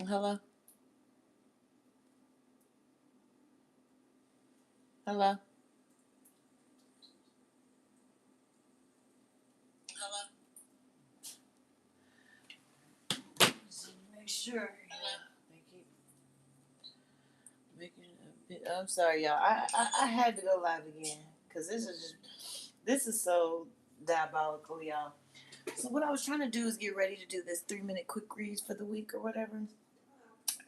Hello? Hello? Just make sure. They keep making a bit. I'm sorry, y'all. I had to go live again because this is so diabolical, y'all. So what I was trying to do is get ready to do this 3-minute quick reads for the week or whatever.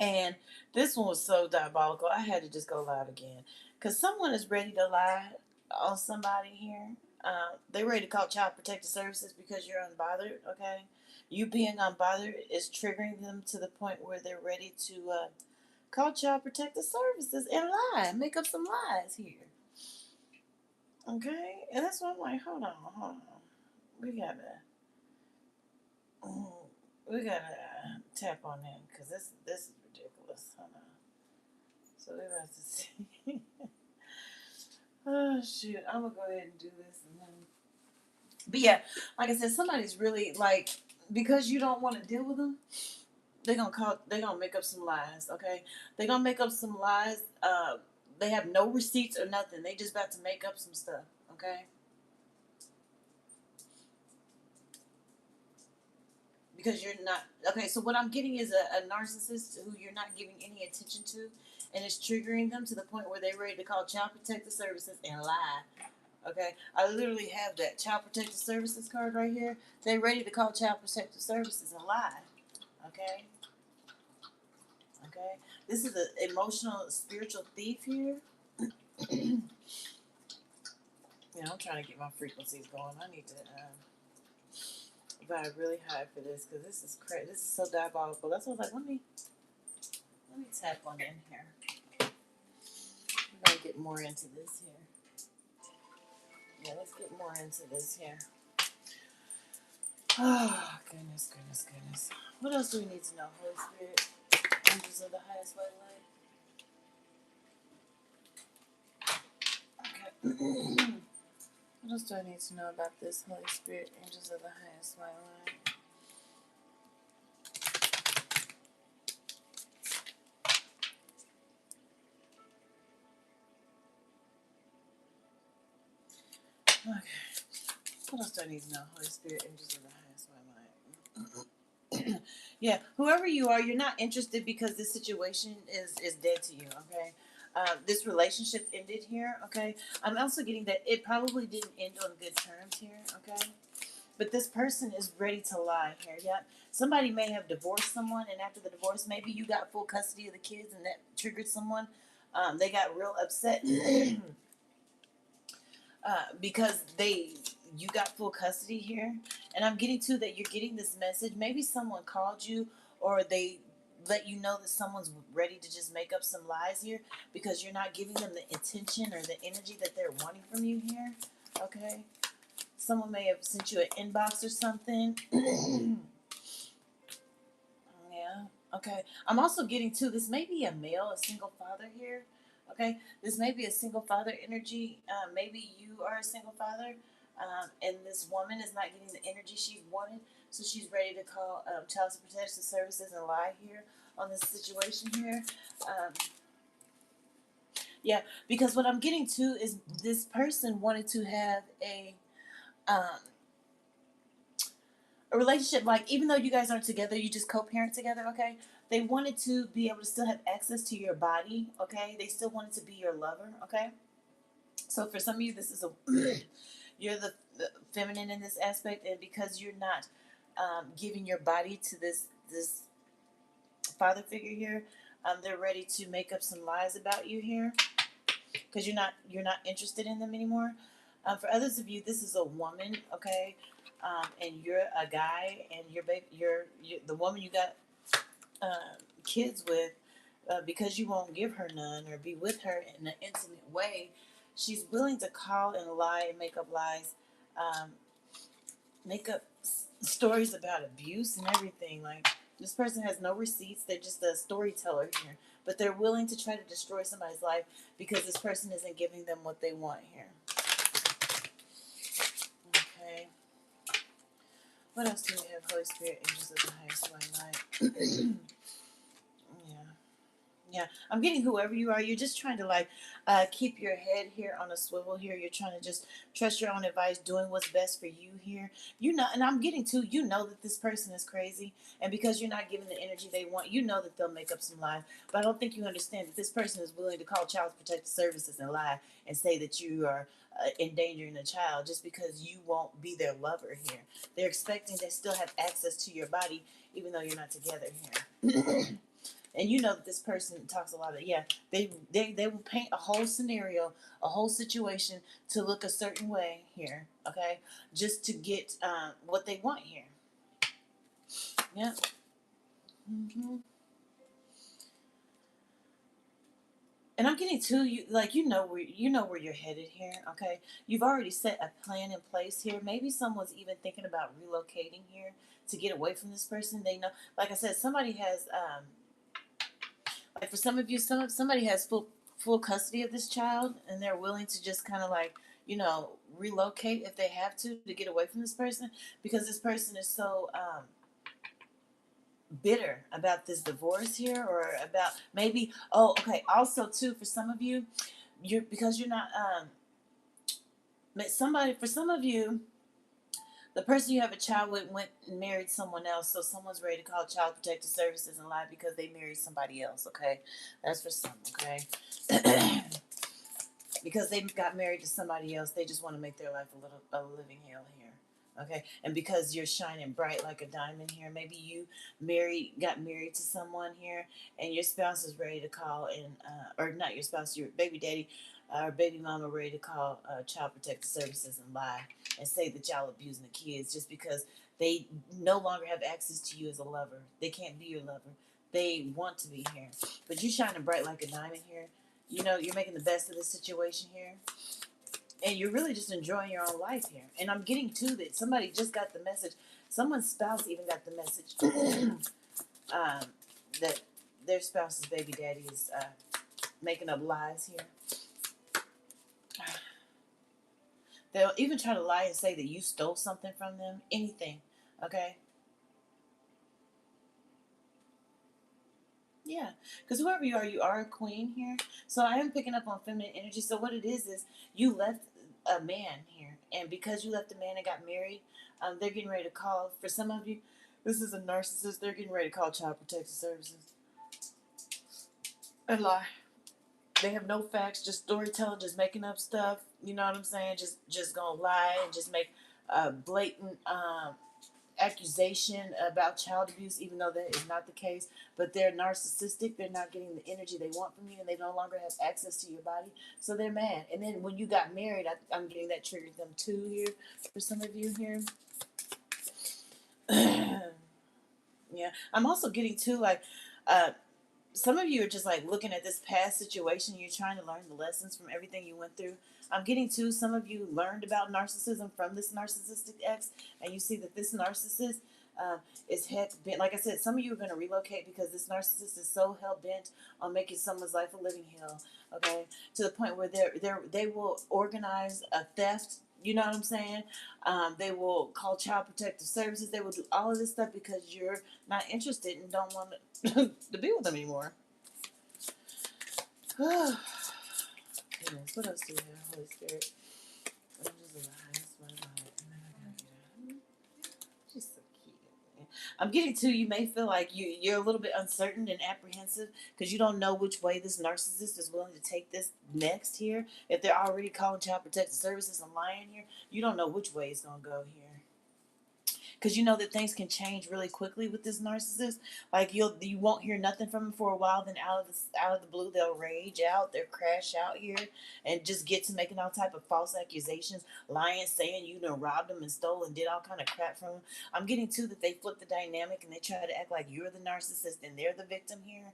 And this one was so diabolical. I had to just go live again because someone is ready to lie on somebody here. They're ready to call Child Protective Services because you're unbothered. Okay, you being unbothered is triggering them to the point where they're ready to call Child Protective Services and lie, make up some lies here. Okay, and that's why I'm like, hold on, we gotta, mm, we gotta tap on them because this is ridiculous. Hold on. So we about to see. Oh shoot, I'm gonna go ahead and do this and then. But yeah, like I said, somebody's really like because you don't want to deal with them. They're gonna make up some lies. Okay, they're gonna make up some lies. They have no receipts or nothing. They just about to make up some stuff. Okay, because you're not okay. So what I'm getting is a narcissist who you're not giving any attention to, and it's triggering them to the point where they're ready to call Child Protective Services and lie. Okay, I literally have that Child Protective Services card right here. They're ready to call Child Protective Services and lie. Okay, okay. This is an emotional, spiritual thief here. Yeah, I'm trying to get my frequencies going. I need to vibe really high for this because this is crazy. This is so diabolical. That's what I was like. Let me tap on in here. We're gonna get more into this here. Yeah, let's get more into this here. Oh goodness, goodness, goodness. What else do we need to know? Holy Spirit, angels of the highest white light. Okay. What else do I need to know about this? Holy Spirit, angels of the highest white light. Okay. What else do I need to know? Holy Spirit, angels of the highest white light. Yeah, whoever you are, you're not interested because this situation is dead to you. Okay, this relationship ended here. Okay, I'm also getting that it probably didn't end on good terms here. Okay, but this person is ready to lie here. Yeah, somebody may have divorced someone, and after the divorce, maybe you got full custody of the kids, and that triggered someone. They got real upset because you got full custody here, and I'm getting to that you're getting this message. Maybe someone called you, or they let you know that someone's ready to just make up some lies here because you're not giving them the attention or the energy that they're wanting from you here. Okay, someone may have sent you an inbox or something. Yeah. Okay. I'm also getting to this may be a male, a single father here. Okay. This may be a single father energy. Maybe you are a single father, and this woman is not getting the energy she wanted, so she's ready to call Child Protective Services and lie here on this situation here. Um, yeah, because what I'm getting to is this person wanted to have um, a relationship, like even though you guys aren't together, you just co-parent together. Okay, they wanted to be able to still have access to your body. Okay, they still wanted to be your lover. Okay, so for some of you this is a you're the feminine in this aspect, and because you're not giving your body to this father figure here, they're ready to make up some lies about you here because you're not interested in them anymore. For others of you, this is a woman, okay, and you're a guy, and you're the woman you got kids with, because you won't give her none or be with her in an intimate way. She's willing to call and lie and make up lies, um, make up stories about abuse and everything. Like this person has no receipts; they're just a storyteller here. But they're willing to try to destroy somebody's life because this person isn't giving them what they want here. Okay. What else do we have? Holy Spirit, angels of the highest white light. Yeah, I'm getting whoever you are. You're just trying to like keep your head here on a swivel here. You're trying to just trust your own advice, doing what's best for you here. You know, and I'm getting to you know that this person is crazy, and because you're not giving the energy they want, you know that they'll make up some lies. But I don't think you understand that this person is willing to call Child Protective Services and lie and say that you are endangering a child just because you won't be their lover here. They're expecting they still have access to your body even though you're not together here. And you know that this person talks a lot of they will paint a whole scenario, a whole situation to look a certain way here, okay, just to get what they want here. Yeah. hmm And I'm getting to you, like you know where you're headed here, okay. You've already set a plan in place here. Maybe someone's even thinking about relocating here to get away from this person. They know, like I said, somebody has like for some of you, somebody has full custody of this child, and they're willing to just kind of like relocate if they have to get away from this person because this person is so bitter about this divorce here or about maybe okay also too for some of you you're because you're not somebody for some of you the person you have a child with went and married someone else, so someone's ready to call Child Protective Services and lie because they married somebody else, okay? That's for some, okay? Because they got married to somebody else, they just want to make their life a living hell here, okay? And because you're shining bright like a diamond here, maybe you got married to someone here, and your spouse is ready to call and or not your spouse, your baby daddy or baby mama ready to call Child Protective Services and lie and say that y'all abusing the kids just because they no longer have access to you as a lover. They can't be your lover. They want to be here, but you shining bright like a diamond here. You know, you're making the best of the situation here. And you're really just enjoying your own life here. And I'm getting to that. Somebody just got the message. Someone's spouse even got the message that their spouse's baby daddy is making up lies here. They'll even try to lie and say that you stole something from them. Anything. Okay? Yeah, because whoever you are a queen here. So I am picking up on feminine energy. So what it is you left a man here, and because you left a man and got married, they're getting ready to call. For some of you, this is a narcissist. They're getting ready to call Child Protective Services and lie. They have no facts, just storytelling, just making up stuff. You know what I'm saying? Just gonna lie and just make blatant accusation about child abuse, even though that is not the case. But they're narcissistic. They're not getting the energy they want from you, and they no longer have access to your body. So they're mad. And then when you got married, I'm getting that triggered them too here for some of you here. Yeah, I'm also getting too like. Some of you are just like looking at this past situation. You're trying to learn the lessons from everything you went through. I'm getting to some of you learned about narcissism from this narcissistic ex, and you see that this narcissist is head bent. Like I said, some of you are going to relocate because this narcissist is so hell bent on making someone's life a living hell. Okay, to the point where they will organize a theft. You know what I'm saying? They will call Child Protective Services. They will do all of this stuff because you're not interested and don't want to be with them anymore. Goodness, what else do we have, Holy Spirit? She's so cute. I'm getting to you may feel like you're a little bit uncertain and apprehensive because you don't know which way this narcissist is willing to take this next here. If they're already calling Child Protective Services and lying here, you don't know which way it's going to go here because you know that things can change really quickly with this narcissist. Like you won't hear nothing from them for a while, then out of the blue they'll rage out, they'll crash out here, and just get to making all type of false accusations, lying, saying you done robbed them and stole and did all kind of crap from them. I'm getting too that they flip the dynamic and they try to act like you're the narcissist and they're the victim here.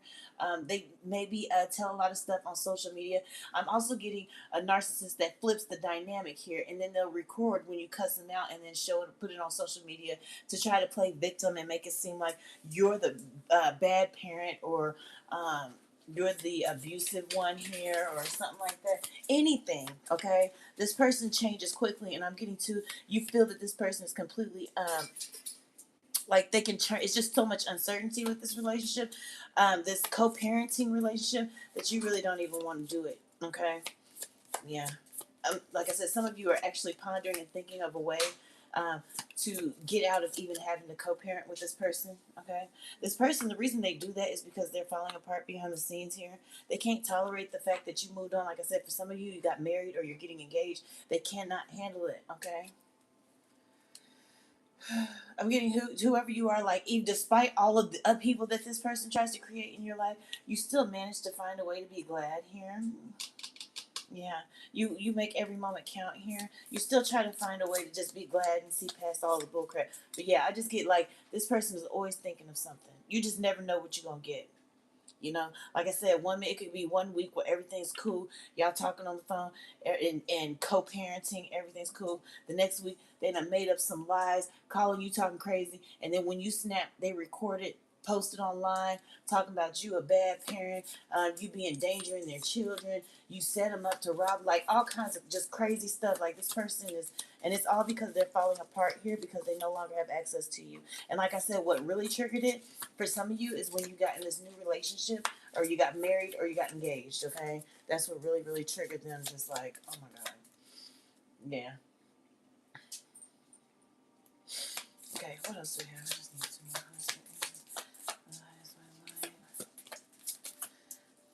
They maybe tell a lot of stuff on social media. I'm also getting a narcissist that flips the dynamic here, and then they'll record when you cuss them out and then put it on social media to try to play victim and make it seem like you're the bad parent or you're the abusive one here or something like that. Anything, okay? This person changes quickly, and I'm getting to you feel that this person is completely like they can turn. It's just so much uncertainty with this relationship, this co-parenting relationship, that you really don't even want to do it. Okay. Yeah. Like I said, some of you are actually pondering and thinking of a way um, to get out of even having to co-parent with this person. Okay. This person, the reason they do that is because they're falling apart behind the scenes here. They can't tolerate the fact that you moved on. Like I said, for some of you, you got married or you're getting engaged. They cannot handle it. Okay. I'm getting whoever you are, like, even despite all of the upheaval that this person tries to create in your life, you still manage to find a way to be glad here. Yeah, you make every moment count here. You still try to find a way to just be glad and see past all the bullcrap. But yeah, I just get like this person is always thinking of something. You just never know what you're gonna get. You know, like I said, it could be 1 week where everything's cool. Y'all talking on the phone and co-parenting, everything's cool. The next week they done made up some lies, calling you talking crazy, and then when you snap, they record it, posted online, talking about you a bad parent, you be endangering their children, you set them up to rob, like all kinds of just crazy stuff. Like this person is, and it's all because they're falling apart here because they no longer have access to you. And like I said, what really triggered it for some of you is when you got in this new relationship, or you got married, or you got engaged. Okay, that's what really, really triggered them. Just like, oh my god, yeah. Okay, what else do we have? I just need to.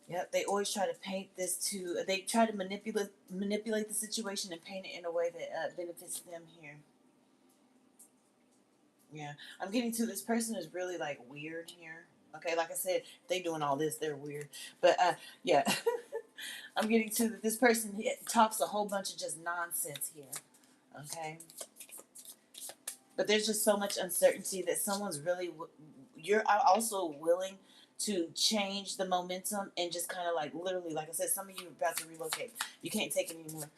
Yep, they always try to paint this to. They try to manipulate the situation and paint it in a way that benefits them here. Yeah, I'm getting to this person is really like weird here. Okay, like I said, they doing all this, they're weird. But yeah, I'm getting to that this person talks a whole bunch of just nonsense here. Okay, but there's just so much uncertainty that someone's really. You're also willing to change the momentum and just kind of like literally, like I said, some of you are about to relocate. You can't take it anymore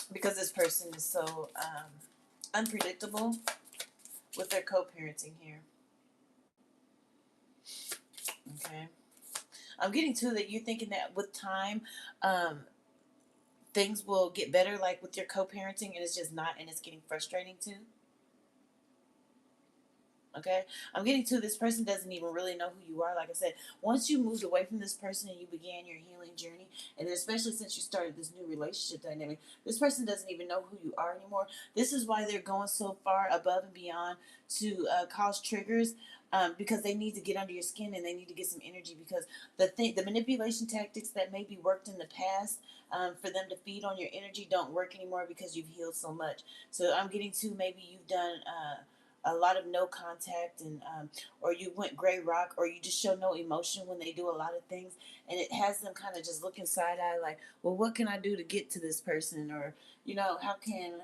because this person is so unpredictable with their co-parenting here. Okay. I'm getting to that you're thinking that with time, um, things will get better, like with your co-parenting, and it's just not, and it's getting frustrating too. Okay, I'm getting to this person doesn't even really know who you are. Like I said, once you moved away from this person and you began your healing journey, and especially since you started this new relationship dynamic, this person doesn't even know who you are anymore. This is why they're going so far above and beyond to cause triggers, because they need to get under your skin and they need to get some energy, because the manipulation tactics that maybe worked in the past, for them to feed on your energy, don't work anymore because you've healed so much. So I'm getting to maybe you've done a lot of no contact, and or you went gray rock, or you just show no emotion when they do a lot of things, and it has them kind of just looking side eye like, well, what can I do to get to this person, or how can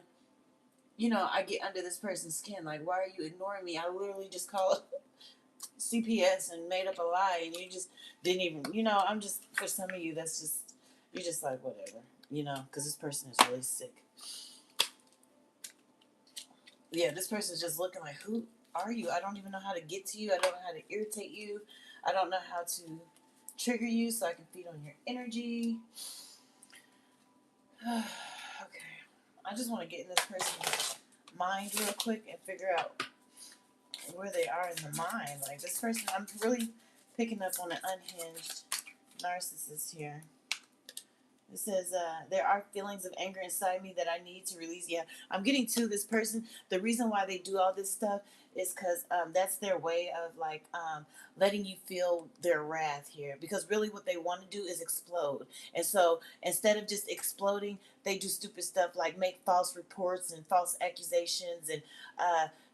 I get under this person's skin? Like, why are you ignoring me? I literally just called CPS and made up a lie, and you just didn't even. I'm just, for some of you, that's just, you're just like, whatever, because this person is really sick. Yeah, this person's just looking like, who are you? I don't even know how to get to you. I don't know how to irritate you. I don't know how to trigger you so I can feed on your energy. Okay. I just want to get in this person's mind real quick and figure out where they are in the mind. Like this person, I'm really picking up on an unhinged narcissist here. It says, there are feelings of anger inside me that I need to release. Yeah, I'm getting to this person. The reason why they do all this stuff is because that's their way of like letting you feel their wrath here. Because really what they want to do is explode. And so instead of just exploding, they do stupid stuff like make false reports and false accusations, and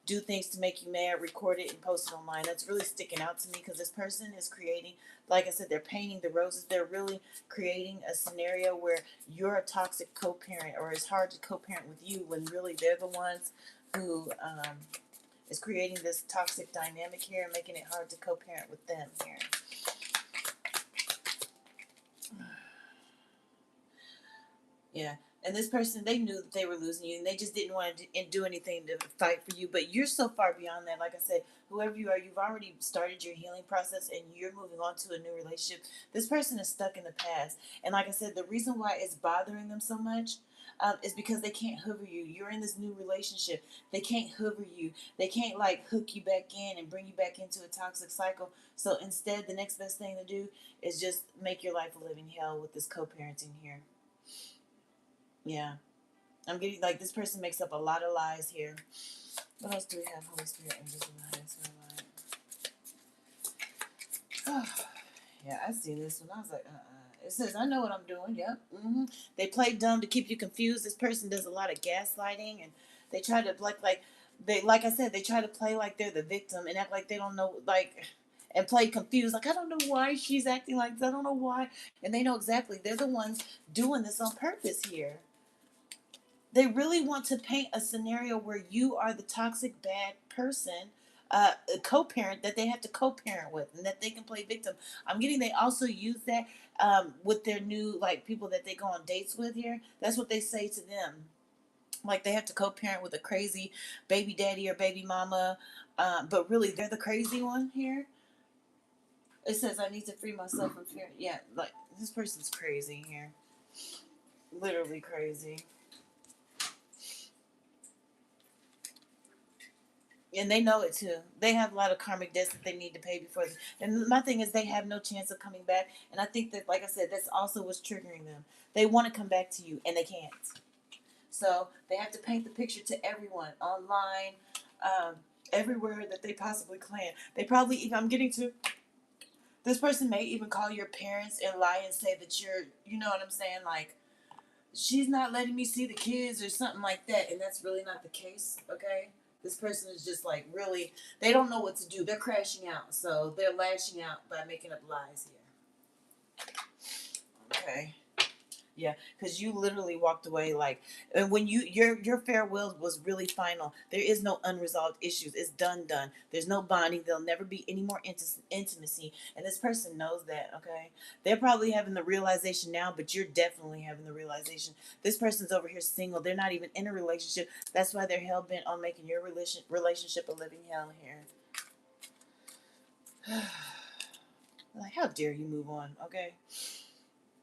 do things to make you mad, record it and post it online. That's really sticking out to me because this person is creating, like I said, they're painting the roses. They're really creating a scenario where you're a toxic co-parent, or it's hard to co-parent with you when really they're the ones who is creating this toxic dynamic here and making it hard to co-parent with them here. Yeah. And this person, they knew that they were losing you, and they just didn't want to do anything to fight for you. But you're so far beyond that. Like I said, whoever you are, you've already started your healing process, and you're moving on to a new relationship. This person is stuck in the past. And like I said, the reason why it's bothering them so much, is because they can't hover you. You're in this new relationship. They can't hover you. They can't like hook you back in and bring you back into a toxic cycle. So instead, the next best thing to do is just make your life a living hell with this co-parenting here. Yeah. I'm getting like this person makes up a lot of lies here. What else do we have? Holy Spirit, angels in the highest light. Oh, yeah, I see this one. I was like, It says, I know what I'm doing. Yep. They play dumb to keep you confused. This person does a lot of gaslighting, and they try to like I said, they try to play like they're the victim and act like they don't know, like, and play confused. Like, I don't know why she's acting like this. I don't know why. And they know exactly. They're the ones doing this on purpose here. They really want to paint a scenario where you are the toxic bad person, a co-parent that they have to co-parent with, and that they can play victim. I'm getting they also use that with their new like people that they go on dates with here. That's what they say to them. Like they have to co-parent with a crazy baby daddy or baby mama, but really they're the crazy one here. It says I need to free myself from fear. Yeah, like this person's crazy here, literally crazy. And they know it too. They have a lot of karmic debts that they need to pay before. And my thing is, they have no chance of coming back. And I think that, like I said, that's also what's triggering them. They want to come back to you, and they can't. So they have to paint the picture to everyone online, everywhere that they possibly can. They probably, if I'm getting to, this person may even call your parents and lie and say that you're, you know what I'm saying, like she's not letting me see the kids or something like that, and that's really not the case. Okay. This person is just like really, they don't know what to do. They're crashing out. So they're lashing out by making up lies here. Okay. Yeah, because you literally walked away like, and when your farewell was really final. There is no unresolved issues. It's done. There's no bonding. There'll never be any more intimacy, and this person knows that. Okay, they're probably having the realization now, but you're definitely having the realization. This person's over here single. They're not even in a relationship. That's why they're hell bent on making your relationship a living hell here. Like, how dare you move on? Okay,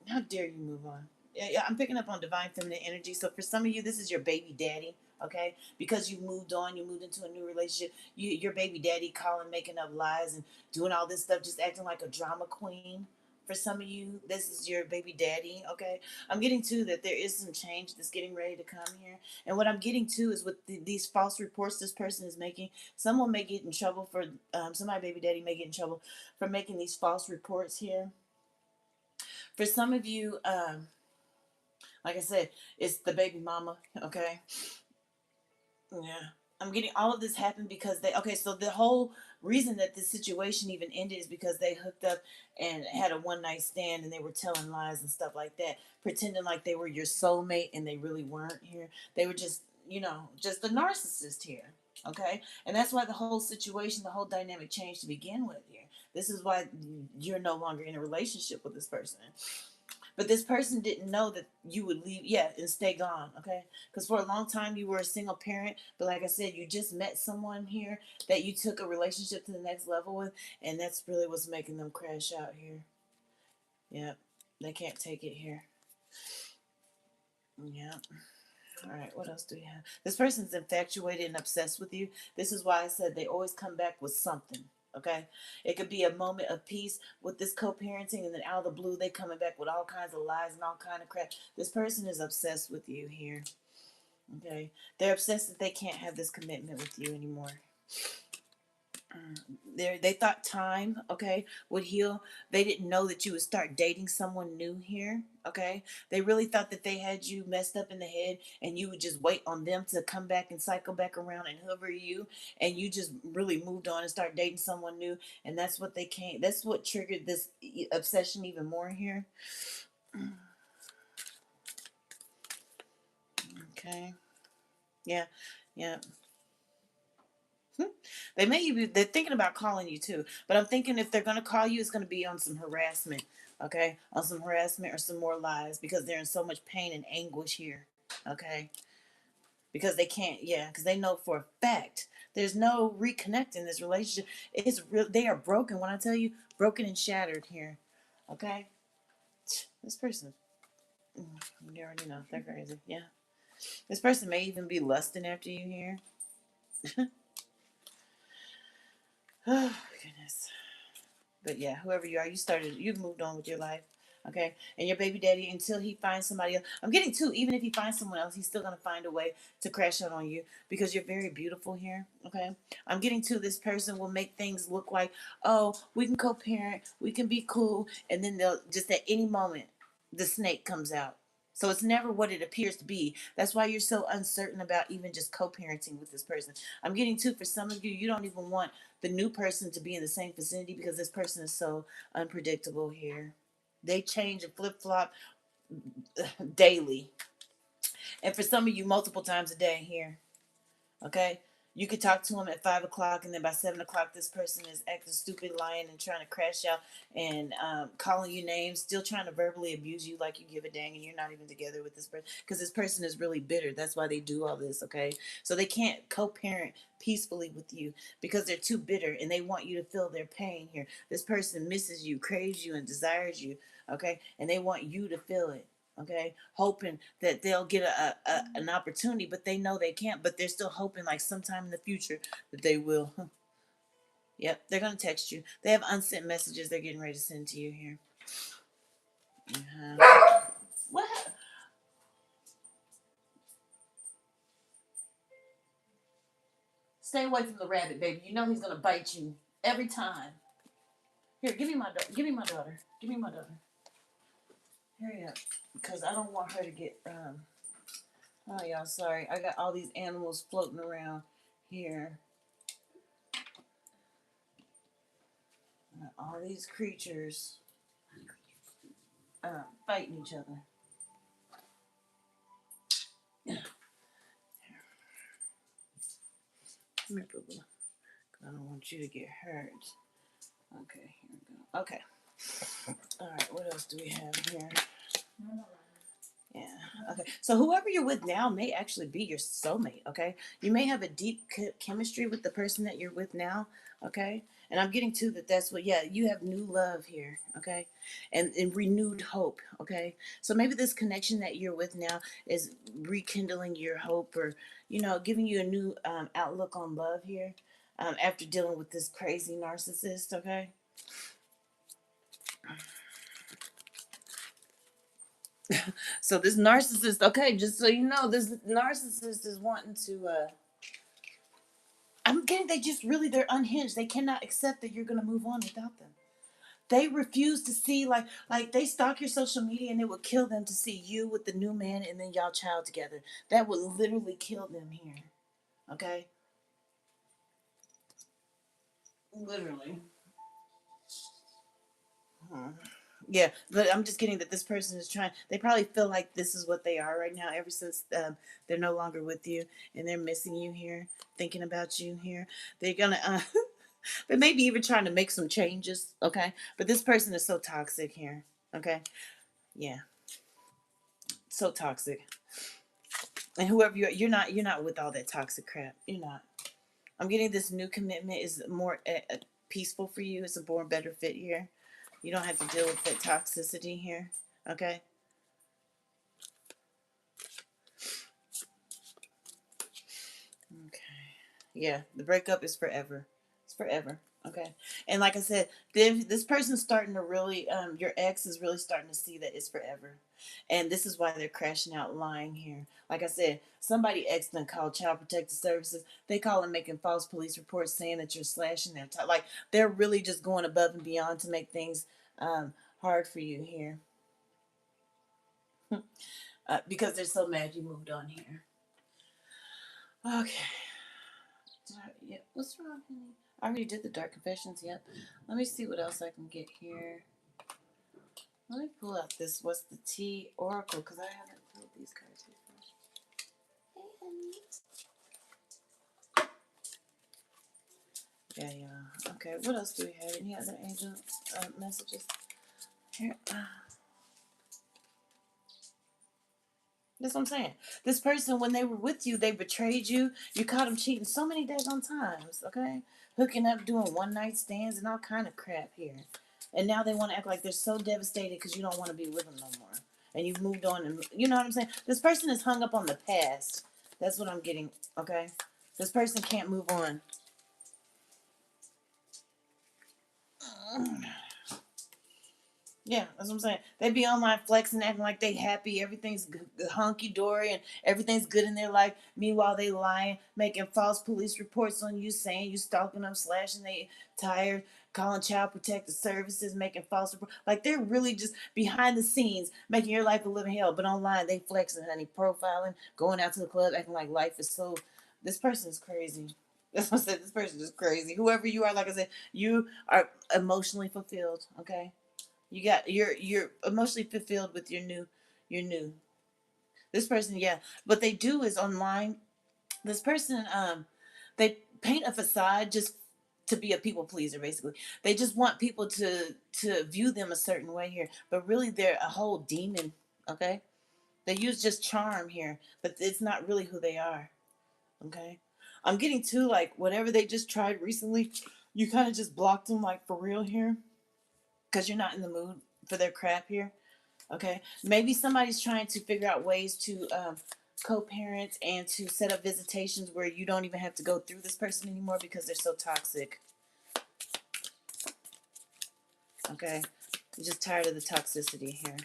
how dare you move on? Yeah, I'm picking up on divine feminine energy. So for some of you, this is your baby daddy, okay? Because you moved on, you moved into a new relationship. Your baby daddy calling, making up lies, and doing all this stuff, just acting like a drama queen. For some of you, this is your baby daddy, okay? I'm getting to that there is some change that's getting ready to come here. And what I'm getting to is with these false reports this person is making, someone may get in trouble for, somebody baby daddy may get in trouble for making these false reports here. For some of you, like I said, it's the baby mama, okay? Yeah. I'm getting all of this happened because okay, so the whole reason that this situation even ended is because they hooked up and had a one night stand and they were telling lies and stuff like that, pretending like they were your soulmate and they really weren't here. They were just, just a narcissist here. Okay. And that's why the whole situation, the whole dynamic changed to begin with here. This is why you're no longer in a relationship with this person. But this person didn't know that you would leave, yeah, and stay gone, okay? Because for a long time you were a single parent, but like I said, you just met someone here that you took a relationship to the next level with, and that's really what's making them crash out here. Yep, they can't take it here. Yep. All right, what else do we have? This person's infatuated and obsessed with you. This is why I said they always come back with something. Okay, it could be a moment of peace with this co-parenting, and then out of the blue, they coming back with all kinds of lies and all kind of crap. This person is obsessed with you here. Okay, they're obsessed that they can't have this commitment with you anymore. They thought time, okay, would heal. They didn't know that you would start dating someone new here, okay? They really thought that they had you messed up in the head and you would just wait on them to come back and cycle back around and hover you, and you just really moved on and start dating someone new, and that's what they came, that's what triggered this obsession even more here. Okay. Yeah. Yeah. They may be, they're thinking about calling you too, but I'm thinking if they're going to call you, it's going to be on some harassment, okay? On some harassment or some more lies, because they're in so much pain and anguish here, okay? Because they can't, yeah, because they know for a fact there's no reconnecting this relationship. It's real, they are broken. When I tell you, broken and shattered here, okay? This person, you already know, they're crazy, yeah. This person may even be lusting after you here. Oh, goodness. But yeah, whoever you are, you've moved on with your life. Okay. And your baby daddy, until he finds somebody else, I'm getting too, even if he finds someone else, he's still going to find a way to crash out on you because you're very beautiful here. Okay. I'm getting to, this person will make things look like, oh, we can co parent, we can be cool. And then they'll just at any moment, the snake comes out. So it's never what it appears to be. That's why you're so uncertain about even just co-parenting with this person. I'm getting to, for some of you, you don't even want the new person to be in the same vicinity because this person is so unpredictable here. They change and flip flop daily. And for some of you, multiple times a day here. Okay? You could talk to them at 5 o'clock, and then by 7 o'clock, this person is acting stupid, lying, and trying to crash out and calling you names, still trying to verbally abuse you like you give a dang, and you're not even together with this person because this person is really bitter. That's why they do all this, okay? So they can't co-parent peacefully with you because they're too bitter and they want you to feel their pain here. This person misses you, craves you, and desires you, okay? And they want you to feel it. Okay, hoping that they'll get an opportunity, but they know they can't, but they're still hoping like sometime in the future that they will. Yep, they're gonna text you. They have unsent messages they're getting ready to send to you here. What? Stay away from the rabbit, baby. You know he's gonna bite you every time. Here, give me my daughter. Give me my daughter. Give me my daughter. Hurry up, because I don't want her to get Oh, y'all, sorry. I got all these animals floating around here. All these creatures fighting each other. Come here, boo boo. I don't want you to get hurt. Okay, here we go. Okay. All right, what else do we have here? Yeah. Okay. So whoever you're with now may actually be your soulmate. Okay. You may have a deep chemistry with the person that you're with now. Okay. And I'm getting to that. That's what. Yeah. You have new love here. Okay. And renewed hope. Okay. So maybe this connection that you're with now is rekindling your hope, or giving you a new outlook on love here. After dealing with this crazy narcissist. Okay. So this narcissist, okay, just so you know, this narcissist is wanting to I'm getting, they're unhinged. They cannot accept that you're gonna move on without them. They refuse to see, like they stalk your social media, and it would kill them to see you with the new man and then y'all child together. That would literally kill them here. Okay? Literally. Huh. Yeah, but I'm just getting that this person is trying. They probably feel like this is what they are right now, ever since they're no longer with you and they're missing you here, thinking about you here. They're gonna, but maybe even trying to make some changes. Okay, but this person is so toxic here. Okay, yeah, so toxic. And whoever you're not with all that toxic crap. You're not. I'm getting this new commitment is more peaceful for you. It's a more better fit here. You don't have to deal with that toxicity here. Okay. Okay. Yeah, the breakup is forever. It's forever. Okay. And like I said, this person's starting to really, your ex is really starting to see that it's forever. And this is why they're crashing out lying here. Like I said, somebody ex done called Child Protective Services. They call and making false police reports saying that you're slashing their time. Like, they're really just going above and beyond to make things hard for you here. Because they're so mad you moved on here. Okay. Yeah, what's wrong, honey? I already did the dark confessions. Yep. Let me see what else I can get here. Let me pull out this. What's the T Oracle? Because I haven't pulled these cards before. Hey, honey. Yeah. Okay. What else do we have? Any other angel messages? Here. That's what I'm saying. This person, when they were with you, they betrayed you. You caught them cheating so many daggone times. Okay, hooking up, doing one night stands, and all kind of crap here. And now they want to act like they're so devastated because you don't want to be with them no more. and you've moved on, and you know what I'm saying. This person is hung up on the past. That's what I'm getting. Okay, this person can't move on. Yeah, that's what I'm saying. They be online flexing, acting like they happy, everything's hunky dory, and everything's good in their life. Meanwhile, they lying, making false police reports on you, saying you stalking them, slashing they tired, calling child protective services, making false reports. Like they're really just behind the scenes, making your life a living hell. But online, they flexing, honey, profiling, going out to the club, acting like life is so. This person is crazy. That's what I said. This person is crazy. Whoever you are, like I said, you are emotionally fulfilled. Okay, you're emotionally fulfilled with your new this person. Yeah, what they do is online, this person they paint a facade just to be a people pleaser. Basically, they just want people to view them a certain way here, but really they're a whole demon. Okay, they use just charm here, but it's not really who they are. Okay, I'm getting to like whatever they just tried recently, you kind of just blocked them like for real here because you're not in the mood for their crap here. Okay, maybe somebody's trying to figure out ways to co-parent and to set up visitations where you don't even have to go through this person anymore because they're so toxic. Okay, I'm just tired of the toxicity here.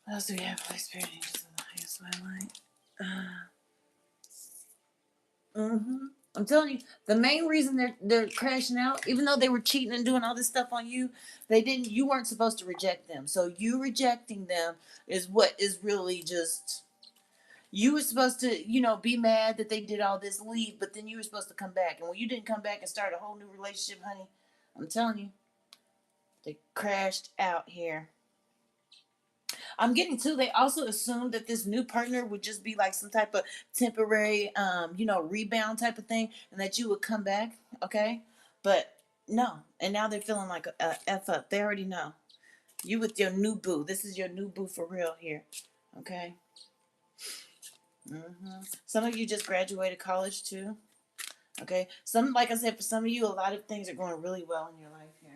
What else do we have? Holy Spirit, angels of the highest light. I'm telling you, the main reason they're crashing out, even though they were cheating and doing all this stuff on you, they didn't. You weren't supposed to reject them. So you rejecting them is what is really just. You were supposed to, be mad that they did all this, leave, but then you were supposed to come back. And when you didn't come back and start a whole new relationship, honey, I'm telling you, they crashed out here. I'm getting to. They also assumed that this new partner would just be like some type of temporary, rebound type of thing, and that you would come back. Okay, but no. And now they're feeling like a f up. They already know you with your new boo. This is your new boo for real here. Okay. Some of you just graduated college too. Okay. Some, like I said, for some of you, a lot of things are going really well in your life here.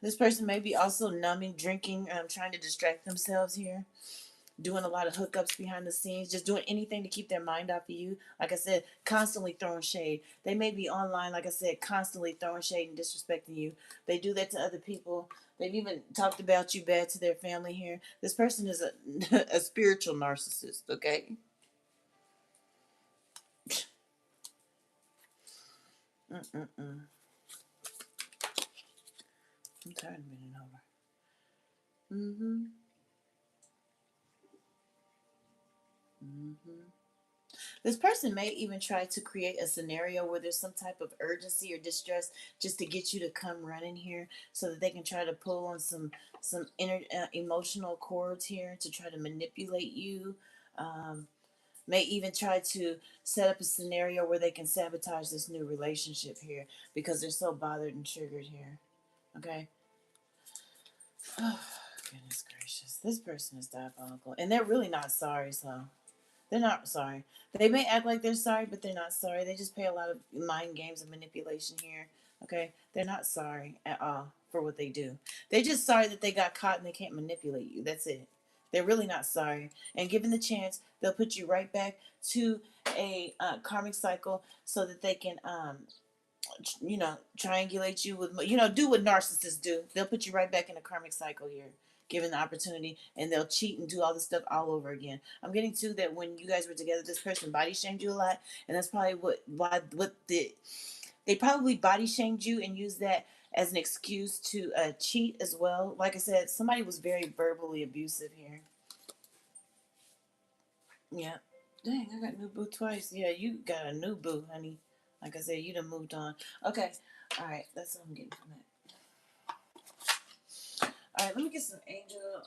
This person may be also numbing, drinking, trying to distract themselves here, doing a lot of hookups behind the scenes, just doing anything to keep their mind off of you. Like I said, constantly throwing shade. They may be online, like I said, constantly throwing shade and disrespecting you. They do that to other people. They've even talked about you bad to their family here. This person is a spiritual narcissist, okay? Mm-mm-mm. I'm tired of being over. Mm-hmm. Mm-hmm. This person may even try to create a scenario where there's some type of urgency or distress just to get you to come running here so that they can try to pull on some inner emotional cords here to try to manipulate you. Um, may even try to set up a scenario where they can sabotage this new relationship here because they're so bothered and triggered here. Okay? Oh, goodness gracious. This person is diabolical. And they're really not sorry, so. They're not sorry. They may act like they're sorry, but they're not sorry. They just play a lot of mind games and manipulation here. Okay? They're not sorry at all for what they do. They're just sorry that they got caught and they can't manipulate you. That's it. They're really not sorry. And given the chance, they'll put you right back to a karmic cycle so that they can triangulate you with, do what narcissists do. They'll put you right back in a karmic cycle here, given the opportunity, and they'll cheat and do all this stuff all over again. I'm getting to that when you guys were together, this person body shamed you a lot, and that's probably they probably body shamed you and used that as an excuse to cheat as well. Like I said, somebody was very verbally abusive here. Yeah. Dang, I got new boo twice. Yeah, you got a new boo, honey. Like I said, you done moved on. Okay. All right. That's what I'm getting from that. All right. Let me get some angel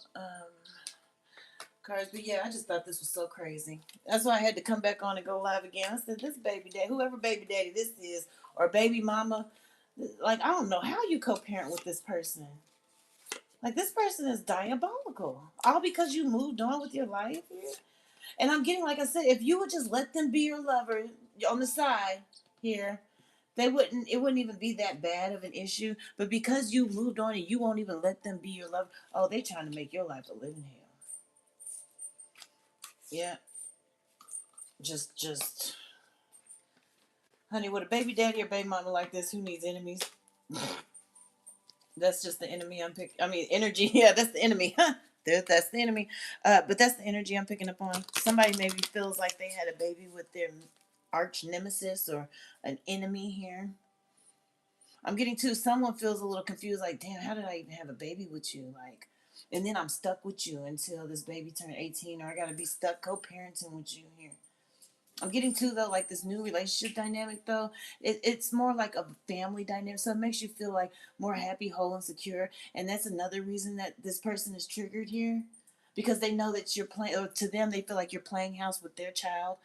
cards. But yeah, I just thought this was so crazy. That's why I had to come back on and go live again. I said, this baby daddy, whoever baby daddy this is, or baby mama, like, I don't know how you co-parent with this person. Like, this person is diabolical. All because you moved on with your life here. And I'm getting, like I said, if you would just let them be your lover, on the side here, it wouldn't even be that bad of an issue. But because you moved on and you won't even let them be your lover, oh, they're trying to make your life a living hell. Yeah, just, honey, with a baby daddy or baby mama like this, who needs enemies? That's just the enemy I'm picking. I mean, energy. Yeah, that's the enemy. That's the enemy. But that's the energy I'm picking up on. Somebody maybe feels like they had a baby with their arch nemesis or an enemy here. I'm getting to someone feels a little confused, like, damn, how did I even have a baby with you? Like, and then I'm stuck with you until this baby turned 18, or I gotta be stuck co-parenting with you here. I'm getting to though, like this new relationship dynamic though. It's more like a family dynamic, so it makes you feel like more happy, whole, and secure. And that's another reason that this person is triggered here, because they know that you're playing. Or to them, they feel like you're playing house with their child,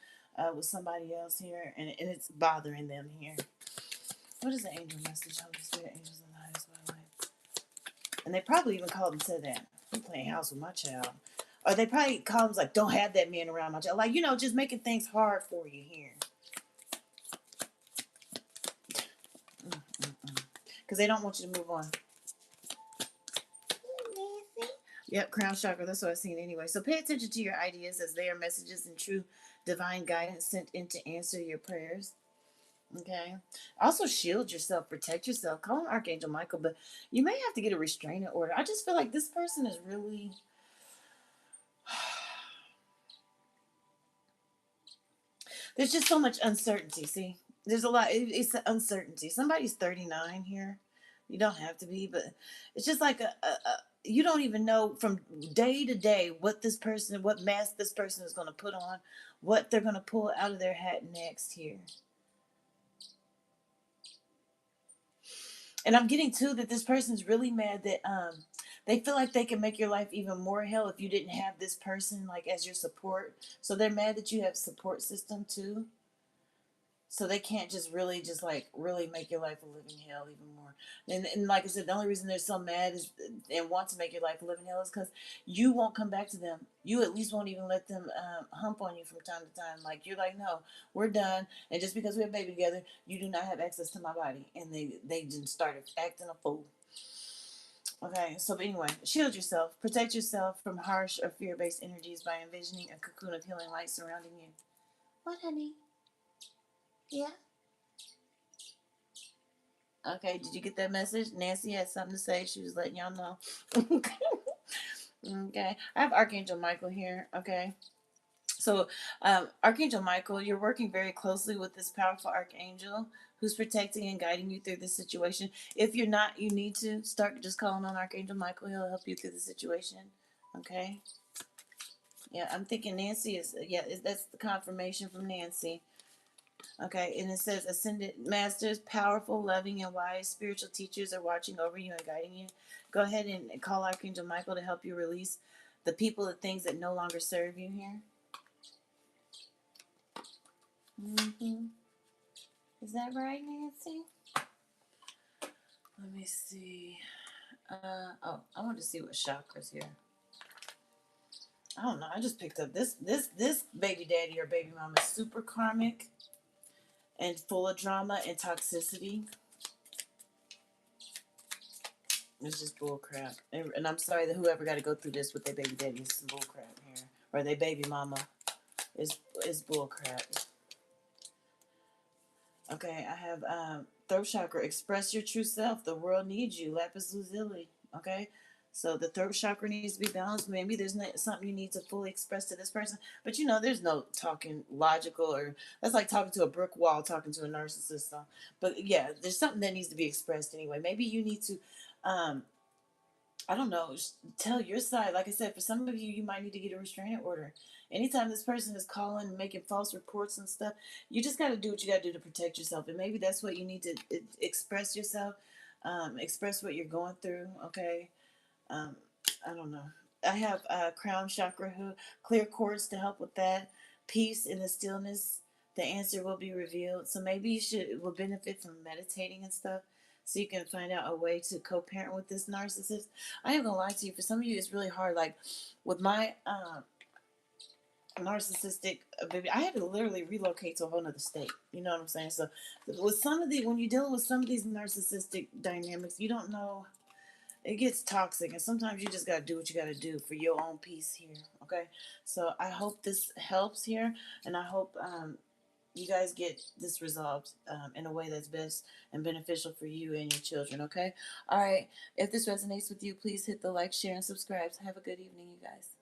with somebody else here, and it's bothering them here. What is the angel message? Holy Spirit, angels in the highest my life. And they probably even called and said that you're playing house with my child. Or they probably call them like, don't have that man around my child. Like, just making things hard for you here. Because they don't want you to move on. Yep, crown chakra. That's what I've seen anyway. So pay attention to your ideas as they are messages and true divine guidance sent in to answer your prayers. Okay. Also shield yourself, protect yourself. Call on Archangel Michael, but you may have to get a restraining order. I just feel like this person is really... There's just so much uncertainty. See, there's a lot. It's uncertainty. Somebody's 39 here. You don't have to be, but it's just like you don't even know from day to day what mask this person is going to put on, what they're going to pull out of their hat next here. And I'm getting too that this person's really mad that they feel like they can make your life even more hell if you didn't have this person like as your support. So they're mad that you have a support system too. So they can't just really make your life a living hell even more. And like I said, the only reason they're so mad is and want to make your life a living hell is because you won't come back to them. You at least won't even let them hump on you from time to time. Like you're like, no, we're done. And just because we have a baby together, you do not have access to my body. And they just started acting a fool. Okay, so but anyway, shield yourself, protect yourself from harsh or fear-based energies by envisioning a cocoon of healing light surrounding you. What, honey? Yeah. Okay, did you get that message? Nancy had something to say. She was letting y'all know. Okay, I have Archangel Michael here. Okay, so Archangel Michael, you're working very closely with this powerful archangel who's protecting and guiding you through this situation. If you're not, you need to start just calling on Archangel Michael. He'll help you through the situation. Okay. Yeah, I'm thinking Nancy is. Yeah, that's the confirmation from Nancy. Okay, and it says ascended masters, powerful, loving, and wise spiritual teachers are watching over you and guiding you. Go ahead and call Archangel Michael to help you release the people, the things that no longer serve you here. Mm-hmm. Is that right, Nancy? Let me see. I want to see what chakras here. I don't know. I just picked up this baby daddy or baby mama is super karmic and full of drama and toxicity. It's just bull crap. And I'm sorry that whoever got to go through this with their baby daddy is some bull crap here. Or their baby mama is bull crap. Okay, I have throat chakra. Express your true self. The world needs you. Lapis lazuli. Okay? So the throat chakra needs to be balanced. Maybe there's something you need to fully express to this person. But there's no talking logical or that's like talking to a brick wall, talking to a narcissist. But yeah, there's something that needs to be expressed anyway. Maybe you need to I don't know, tell your side. Like I said, for some of you, you might need to get a restraining order. Anytime this person is calling and making false reports and stuff, you just got to do what you got to do to protect yourself. And maybe that's what you need to express yourself, express what you're going through. Okay. Um, I don't know. I have crown chakra, clear quartz to help with that. Peace in the stillness. The answer will be revealed. So maybe will benefit from meditating and stuff so you can find out a way to co-parent with this narcissist. I ain't gonna lie to you. For some of you, it's really hard. Like with my narcissistic baby. I had to literally relocate to a whole nother state. You know what I'm saying? So with some of the when you're dealing with some of these narcissistic dynamics, you don't know, it gets toxic, and sometimes you just got to do what you got to do for your own peace here. Okay, so I hope this helps here, and I hope you guys get this resolved in a way that's best and beneficial for you and your children. Okay, all right, if this resonates with you, please hit the like, share, and subscribe. Have a good evening, you guys.